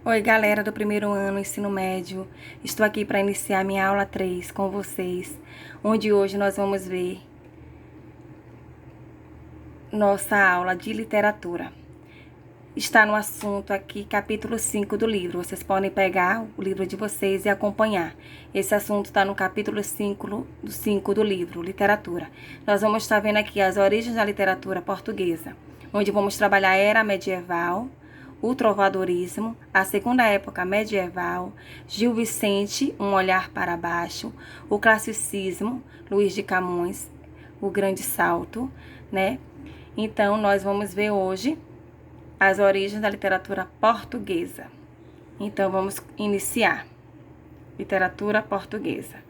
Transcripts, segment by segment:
Oi, galera do primeiro ano, ensino médio. Estou aqui para iniciar minha aula 3 com vocês, onde hoje nós vamos ver nossa aula de literatura. Está no assunto aqui, capítulo 5 do livro. Vocês podem pegar o livro de vocês e acompanhar. Esse assunto está no capítulo 5 do livro, literatura. Nós vamos estar vendo aqui as origens da literatura portuguesa, onde vamos trabalhar a era medieval, o trovadorismo, a segunda época medieval, Gil Vicente, Um Olhar para Baixo, o classicismo, Luís de Camões, o Grande Salto, né? Então, nós vamos ver hoje as origens da literatura portuguesa. Então, vamos iniciar. Literatura portuguesa.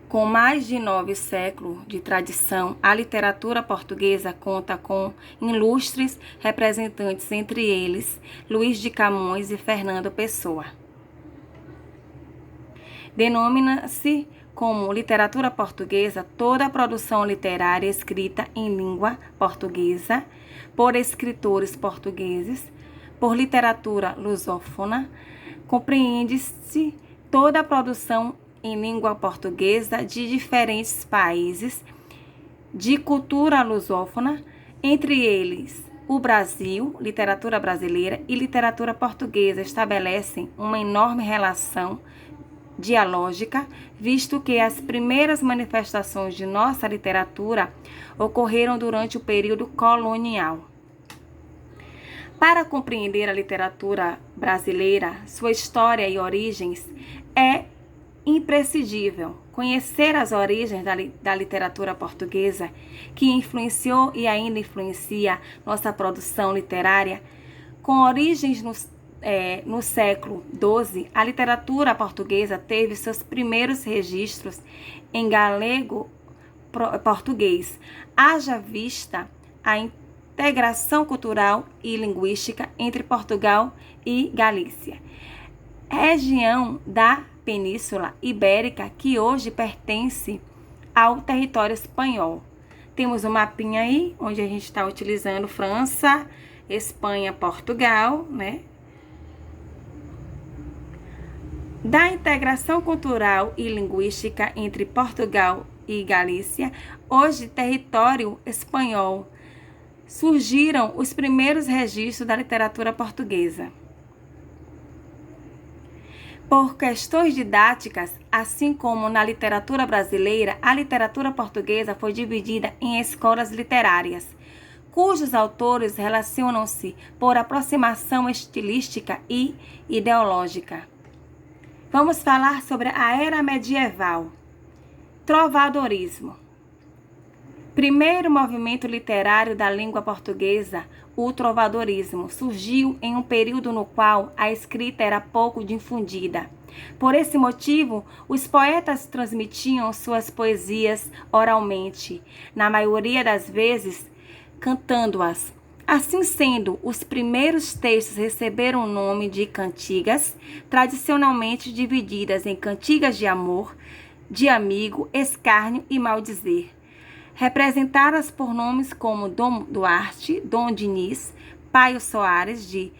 Com mais de 9 séculos de tradição, a literatura portuguesa conta com ilustres representantes, entre eles Luís de Camões e Fernando Pessoa. Denomina-se como literatura portuguesa toda a produção literária escrita em língua portuguesa, por escritores portugueses, por literatura lusófona. Compreende-se toda a produção em língua portuguesa de diferentes países de cultura lusófona, entre eles o Brasil, literatura brasileira e literatura portuguesa estabelecem uma enorme relação dialógica, visto que as primeiras manifestações de nossa literatura ocorreram durante o período colonial. Para compreender a literatura brasileira, sua história e origens, é imprescindível conhecer as origens da literatura portuguesa, que influenciou e ainda influencia nossa produção literária. Com origens no século XII, a literatura portuguesa teve seus primeiros registros em galego-português, haja vista a integração cultural e linguística entre Portugal e Galícia, região da Península Ibérica que hoje pertence ao território espanhol. Temos um mapinha aí, onde a gente está utilizando França, Espanha, Portugal, né? Da integração cultural e linguística entre Portugal e Galícia, hoje território espanhol, surgiram os primeiros registros da literatura portuguesa. Por questões didáticas, assim como na literatura brasileira, a literatura portuguesa foi dividida em escolas literárias, cujos autores relacionam-se por aproximação estilística e ideológica. Vamos falar sobre a era medieval. Trovadorismo. Primeiro movimento literário da língua portuguesa, o trovadorismo, surgiu em um período no qual a escrita era pouco difundida. Por esse motivo, os poetas transmitiam suas poesias oralmente, na maioria das vezes cantando-as. Assim sendo, os primeiros textos receberam o nome de cantigas, tradicionalmente divididas em cantigas de amor, de amigo, escárnio e maldizer, representadas por nomes como Dom Duarte, Dom Diniz, Paio Soares de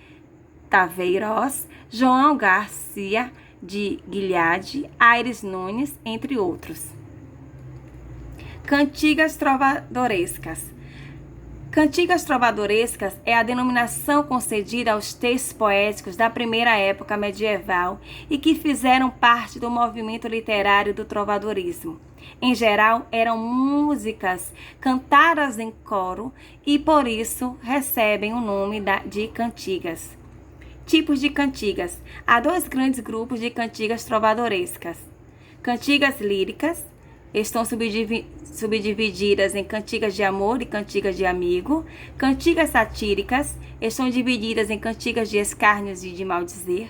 Taveiroz, João Garcia de Guilhade, Aires Nunes, entre outros. Cantigas trovadorescas. Cantigas trovadorescas é a denominação concedida aos textos poéticos da primeira época medieval e que fizeram parte do movimento literário do trovadorismo. Em geral, eram músicas cantadas em coro e, por isso, recebem o nome de cantigas. Tipos de cantigas. Há dois grandes grupos de cantigas trovadorescas. Cantigas líricas. Estão subdivididas em cantigas de amor e cantigas de amigo. Cantigas satíricas estão divididas em cantigas de escárnios e de maldizer.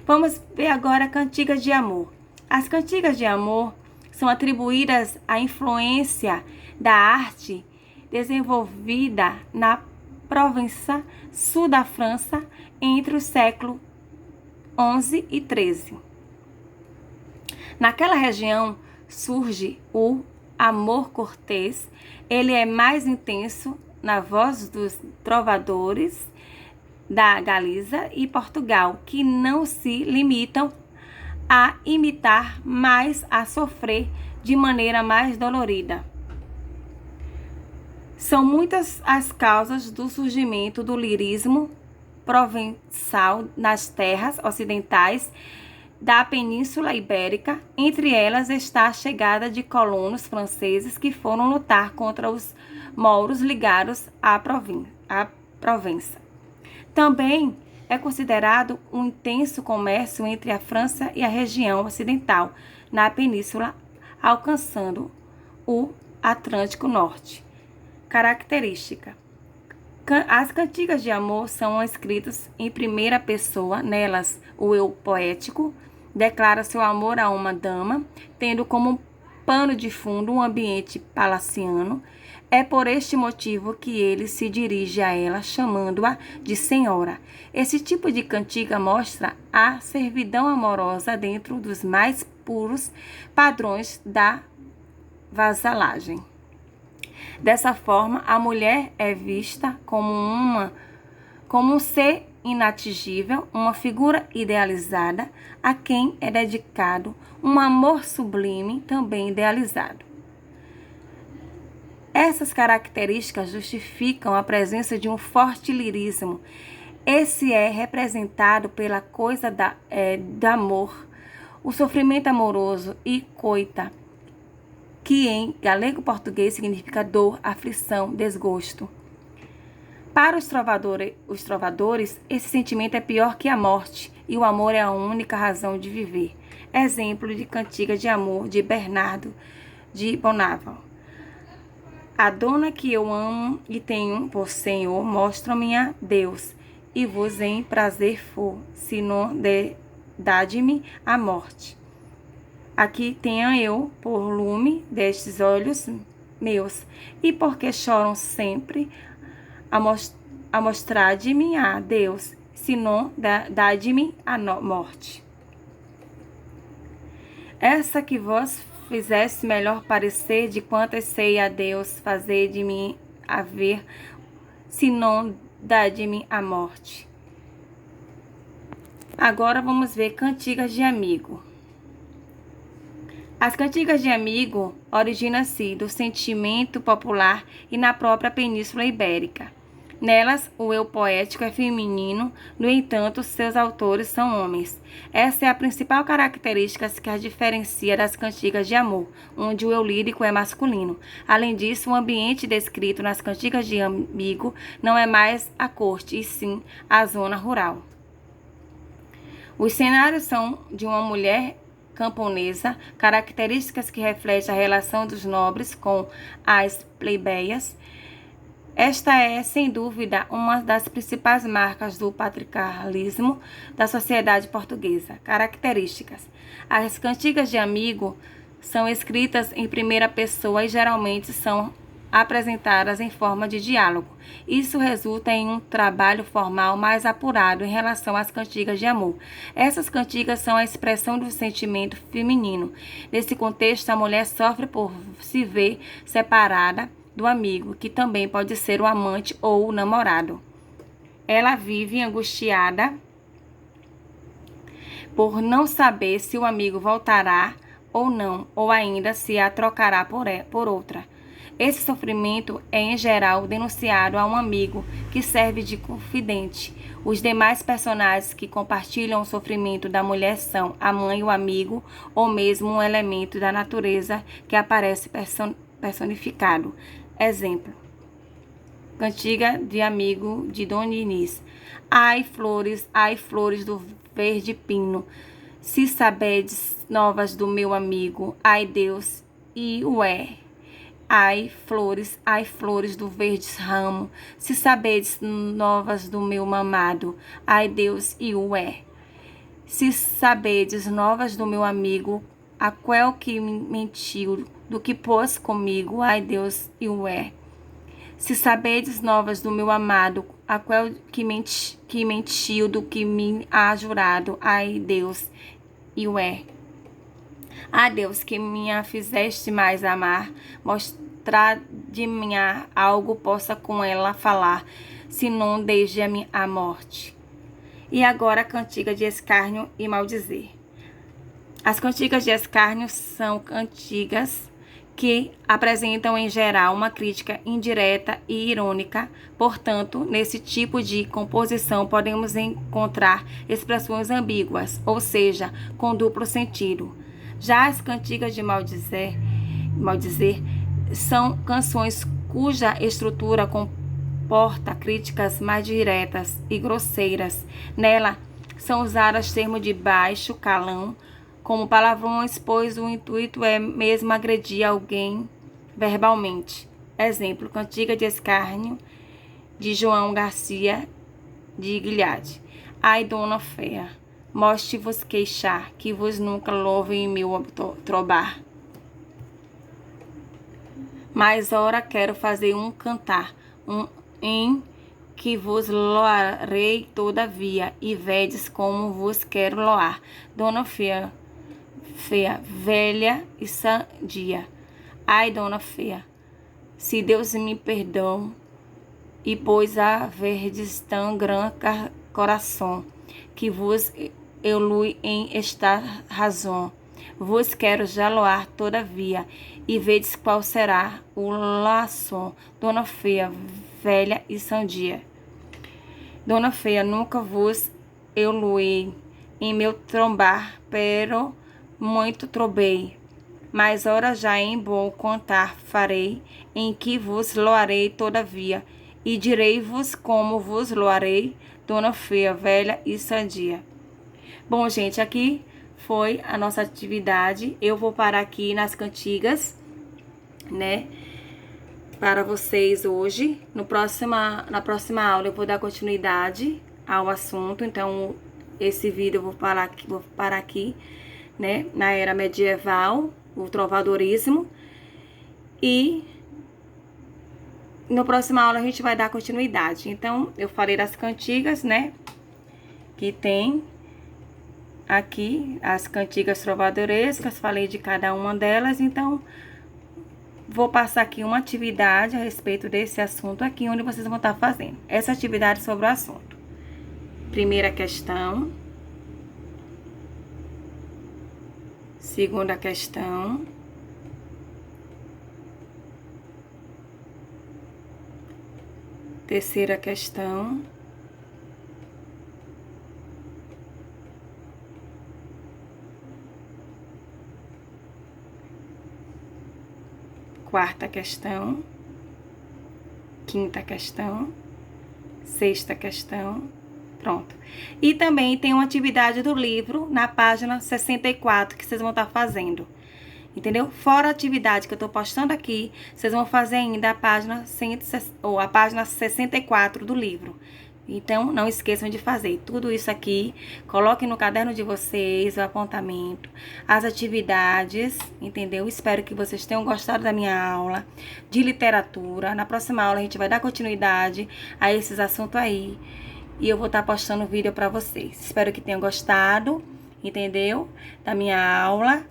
Vamos ver agora cantigas de amor. As cantigas de amor são atribuídas à influência da arte desenvolvida na Provença, sul da França, entre o século XI e XIII. Naquela região surge o amor cortês. Ele é mais intenso na voz dos trovadores da Galiza e Portugal, que não se limitam a imitar, mas a sofrer de maneira mais dolorida. São muitas as causas do surgimento do lirismo provençal nas terras ocidentais da Península Ibérica. Entre elas está a chegada de colonos franceses que foram lutar contra os mouros ligados à Provença. Também é considerado um intenso comércio entre a França e a região ocidental, na península, alcançando o Atlântico Norte. Característica: as cantigas de amor são escritas em primeira pessoa. Nelas, o eu poético declara seu amor a uma dama, tendo como pano de fundo um ambiente palaciano. É por este motivo que ele se dirige a ela, chamando-a de senhora. Esse tipo de cantiga mostra a servidão amorosa dentro dos mais puros padrões da vassalagem. Dessa forma, a mulher é vista como um ser inatingível, uma figura idealizada, a quem é dedicado um amor sublime, também idealizado. Essas características justificam a presença de um forte lirismo. Esse é representado pela coisa do amor, o sofrimento amoroso e coita, que em galego-português significa dor, aflição, desgosto. Para os trovadores, esse sentimento é pior que a morte, e o amor é a única razão de viver. Exemplo de cantiga de amor de Bernardo de Bonaval. A dona que eu amo e tenho por Senhor, mostra-me a Deus, e vos em prazer for, se não dade-me a morte. Aqui tenha eu por lume destes olhos meus, e porque choram sempre, a mostrar-de-me a Deus, se não dade-me a morte. Essa que vos fizesse melhor parecer de quantas sei a Deus fazer de mim haver, se não dade-me a morte. Agora vamos ver cantigas de amigo. As cantigas de amigo originam-se do sentimento popular e na própria Península Ibérica. Nelas, o eu poético é feminino, no entanto, seus autores são homens. Essa é a principal característica que as diferencia das cantigas de amor, onde o eu lírico é masculino. Além disso, o ambiente descrito nas cantigas de amigo não é mais a corte, e sim a zona rural. Os cenários são de uma mulher camponesa, características que refletem a relação dos nobres com as plebeias. Esta é, sem dúvida, uma das principais marcas do patriarcalismo da sociedade portuguesa. Características: as cantigas de amigo são escritas em primeira pessoa e geralmente são apresentadas em forma de diálogo. Isso resulta em um trabalho formal mais apurado em relação às cantigas de amor. Essas cantigas são a expressão do sentimento feminino. Nesse contexto, a mulher sofre por se ver separada do amigo, que também pode ser o amante ou o namorado. Ela vive angustiada por não saber se o amigo voltará ou não, ou ainda se a trocará por outra. Esse sofrimento é, em geral, denunciado a um amigo que serve de confidente. Os demais personagens que compartilham o sofrimento da mulher são a mãe, o amigo, ou mesmo um elemento da natureza que aparece personificado. Exemplo: cantiga de amigo de Dona Inês. Ai, flores do verde pino, se sabedes novas do meu amigo, ai Deus e ué. Ai, flores do verde ramo, se sabedes novas do meu mamado, ai Deus e ué. Se sabedes novas do meu amigo, aquel que mentiu, do que pôs comigo, ai Deus e ué. Se sabedes novas do meu amado, aquel que mentiu, do que me há jurado, ai Deus e ué. Ah, Deus, que me fizeste mais amar, contradimiar algo possa com ela falar, senão desde a morte. E agora a cantiga de escárnio e maldizer. As cantigas de escárnio são cantigas que apresentam em geral uma crítica indireta e irônica. Portanto, nesse tipo de composição podemos encontrar expressões ambíguas, ou seja, com duplo sentido. Já as cantigas de maldizer são canções cuja estrutura comporta críticas mais diretas e grosseiras. Nela são usados termos de baixo calão, como palavrões, pois o intuito é mesmo agredir alguém verbalmente. Exemplo, cantiga de escárnio de João Garcia de Guilhade. Ai, dona feia, mostre-vos queixar, que vos nunca louve em meu trobar. Mas ora quero fazer um cantar, em que vos loarei todavia, e vedes como vos quero loar. Dona feia, velha e sadia. Ai, dona feia, se Deus me perdoa, e pois a verdes tão gran coração, que vos elui em esta razão. Vos quero já loar todavia, e vedes qual será o laço. Dona feia, velha e sandia. Dona feia, nunca vos eluei em meu trombar, pero muito trobei. Mas ora já em bom contar farei, em que vos loarei todavia, e direi-vos como vos loarei, dona feia, velha e sandia. Bom, gente, aqui foi a nossa atividade. Eu vou parar aqui nas cantigas, né, para vocês hoje. Na próxima aula eu vou dar continuidade ao assunto. Então, esse vídeo eu vou parar aqui, né, na era medieval, o trovadorismo. E na próxima aula a gente vai dar continuidade. Então, eu falei das cantigas, né, que tem aqui as cantigas trovadorescas, falei de cada uma delas. Então, vou passar aqui uma atividade a respeito desse assunto aqui, onde vocês vão estar fazendo essa atividade sobre o assunto. Primeira questão. Segunda questão. Terceira questão. Quarta questão. Quinta questão. Sexta questão. Pronto. E também tem uma atividade do livro na página 64 que vocês vão estar fazendo. Entendeu? Fora a atividade que eu tô postando aqui, vocês vão fazer ainda a página 64 do livro. Então, não esqueçam de fazer tudo isso aqui. Coloquem no caderno de vocês o apontamento, as atividades, entendeu? Espero que vocês tenham gostado da minha aula de literatura. Na próxima aula a gente vai dar continuidade a esses assuntos aí. E eu vou estar postando vídeo para vocês. Espero que tenham gostado, entendeu? Da minha aula.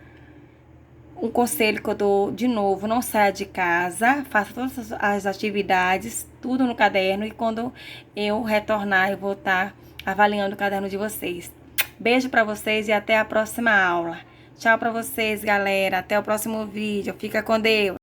Um conselho que eu dou de novo: não saia de casa, faça todas as atividades, tudo no caderno, e quando eu retornar, eu vou estar avaliando o caderno de vocês. Beijo pra vocês e até a próxima aula. Tchau pra vocês, galera. Até o próximo vídeo. Fica com Deus.